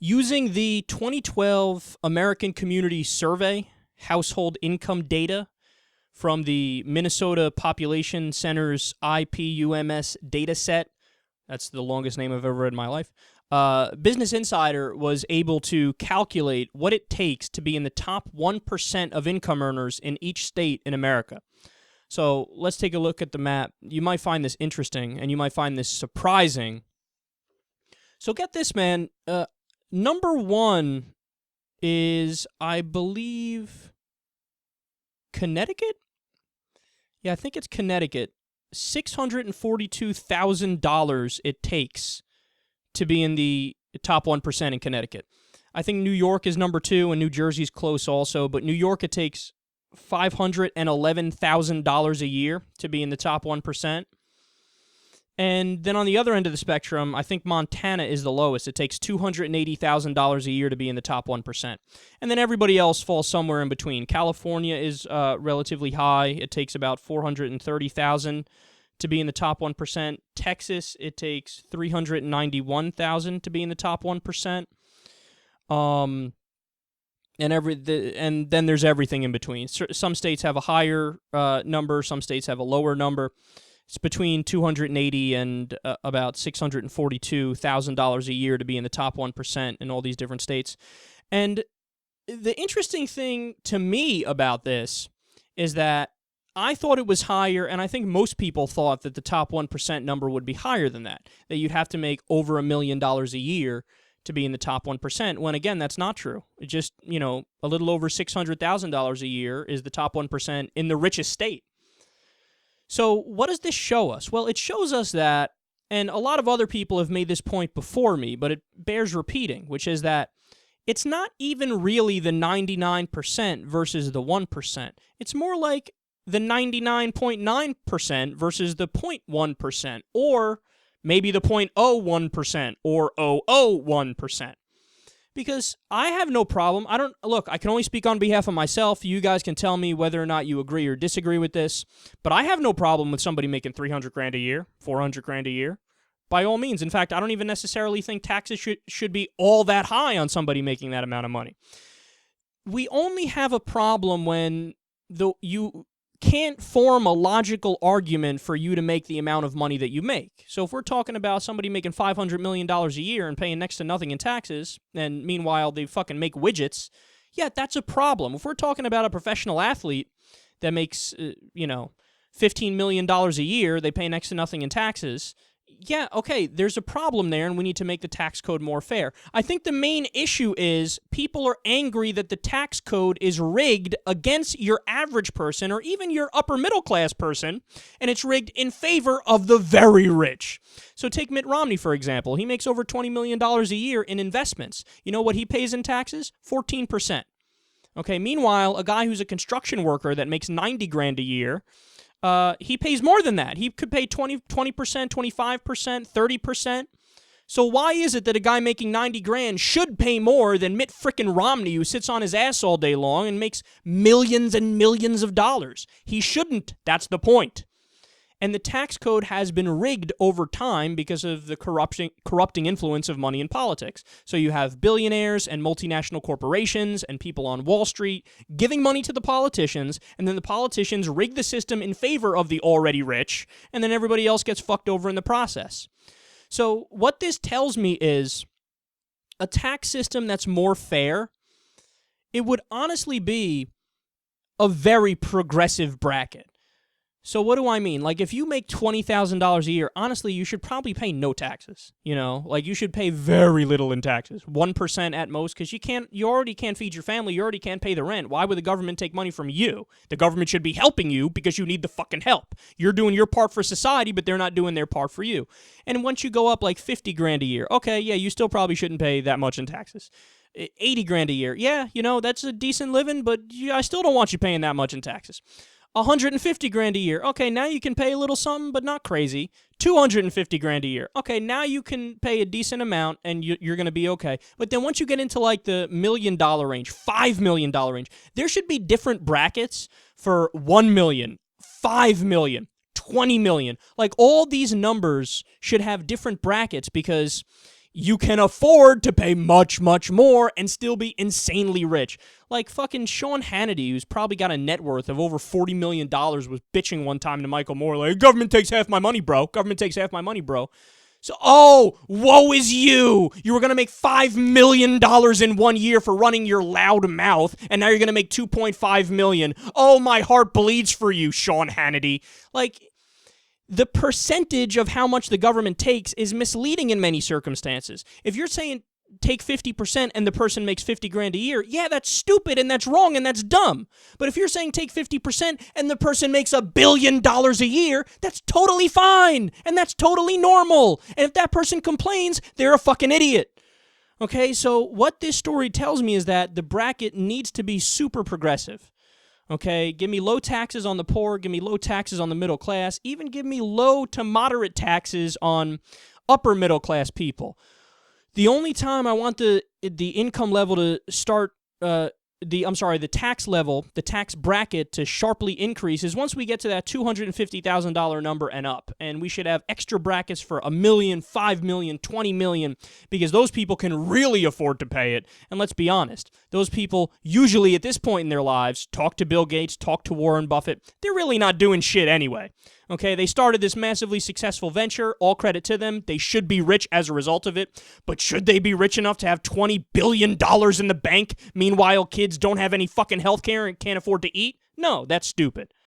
Using the 2012 American Community Survey household income data from the Minnesota Population Center's IPUMS dataset, that's the longest name I've ever read in my life, Business Insider was able to calculate what it takes to be in the top 1% of income earners in each state in America. So let's take a look at the map. You might find this interesting, and you might find this surprising. So get this, man. Number one is, I believe, Connecticut? Yeah, I think it's Connecticut. $642,000 it takes to be in the top 1% in Connecticut. I think New York is number two, and New Jersey's close also, but New York, it takes $511,000 a year to be in the top 1%. And then on the other end of the spectrum, I think Montana is the lowest. It takes $280,000 a year to be in the top 1%. And then everybody else falls somewhere in between. California is relatively high. It takes about $430,000 to be in the top 1%. Texas, it takes $391,000 to be in the top 1%. And then there's everything in between. Some states have a higher number. Some states have a lower number. It's between $280,000 and about $642,000 a year to be in the top 1% in all these different states. And the interesting thing to me about this is that I thought it was higher, and I think most people thought that the top 1% number would be higher than that you'd have to make over $1 million a year to be in the top 1%, when, again, that's not true. It just, a little over $600,000 a year is the top 1% in the richest state. So what does this show us? Well, it shows us that, and a lot of other people have made this point before me, but it bears repeating, which is that it's not even really the 99% versus the 1%. It's more like the 99.9% versus the 0.1%, or maybe the 0.01% or 0.001%. Because I have no problem. I can only speak on behalf of myself. You guys can tell me whether or not you agree or disagree with this. But I have no problem with somebody making $300,000 a year, $400,000 a year. By all means. In fact, I don't even necessarily think taxes should be all that high on somebody making that amount of money. We only have a problem when you can't form a logical argument for you to make the amount of money that you make. So if we're talking about somebody making $500 million a year and paying next to nothing in taxes, and meanwhile they fucking make widgets, yeah, that's a problem. If we're talking about a professional athlete that makes, $15 million a year, they pay next to nothing in taxes, yeah, okay, there's a problem there, and we need to make the tax code more fair. I think the main issue is people are angry that the tax code is rigged against your average person or even your upper middle class person, and it's rigged in favor of the very rich. So take Mitt Romney, for example. He makes over $20 million a year in investments. You know what he pays in taxes? 14%. Okay, meanwhile, a guy who's a construction worker that makes $90,000 a year, he pays more than that. He could pay 20%, 25%, 30%. So why is it that a guy making $90,000 should pay more than Mitt frickin' Romney, who sits on his ass all day long and makes millions and millions of dollars? He shouldn't. That's the point. And the tax code has been rigged over time because of the corrupting influence of money in politics. So you have billionaires and multinational corporations and people on Wall Street giving money to the politicians, and then the politicians rig the system in favor of the already rich, and then everybody else gets fucked over in the process. So what this tells me is a tax system that's more fair, it would honestly be a very progressive bracket. So what do I mean? Like, if you make $20,000 a year, honestly, you should probably pay no taxes. Like, you should pay very little in taxes, 1% at most, because you already can't feed your family, you already can't pay the rent. Why would the government take money from you? The government should be helping you because you need the fucking help. You're doing your part for society, but they're not doing their part for you. And once you go up like $50,000 a year, okay, yeah, you still probably shouldn't pay that much in taxes. $80,000 a year, yeah, that's a decent living, but I still don't want you paying that much in taxes. $150,000 a year. Okay, now you can pay a little something, but not crazy. $250,000 a year. Okay, now you can pay a decent amount, and you're going to be okay. But then once you get into like the $1 million range, $5 million range, there should be different brackets for $1 million, $5 million, $20 million. Like, all these numbers should have different brackets because you can afford to pay much, much more and still be insanely rich. Like fucking Sean Hannity, who's probably got a net worth of over $40 million, was bitching one time to Michael Moore, like, government takes half my money, bro. Government takes half my money, bro. So, woe is you. You were going to make $5 million in 1 year for running your loud mouth, and now you're going to make $2.5 million. Oh, my heart bleeds for you, Sean Hannity. Like, the percentage of how much the government takes is misleading in many circumstances. If you're saying take 50% and the person makes 50 grand a year, yeah, that's stupid and that's wrong and that's dumb. But if you're saying take 50% and the person makes $1 billion a year, that's totally fine and that's totally normal. And if that person complains, they're a fucking idiot. Okay, so what this story tells me is that the bracket needs to be super progressive. Okay, give me low taxes on the poor, give me low taxes on the middle class, even give me low to moderate taxes on upper middle class people. The only time I want the income level to start, the tax level, the tax bracket to sharply increase is once we get to that $250,000 number and up. And we should have extra brackets for $1 million, $5 million, $20 million, because those people can really afford to pay it. And let's be honest, those people usually at this point in their lives, talk to Bill Gates, talk to Warren Buffett, they're really not doing shit anyway. Okay, they started this massively successful venture, all credit to them. They should be rich as a result of it, but should they be rich enough to have $20 billion in the bank, meanwhile kids don't have any fucking health care and can't afford to eat? No, that's stupid.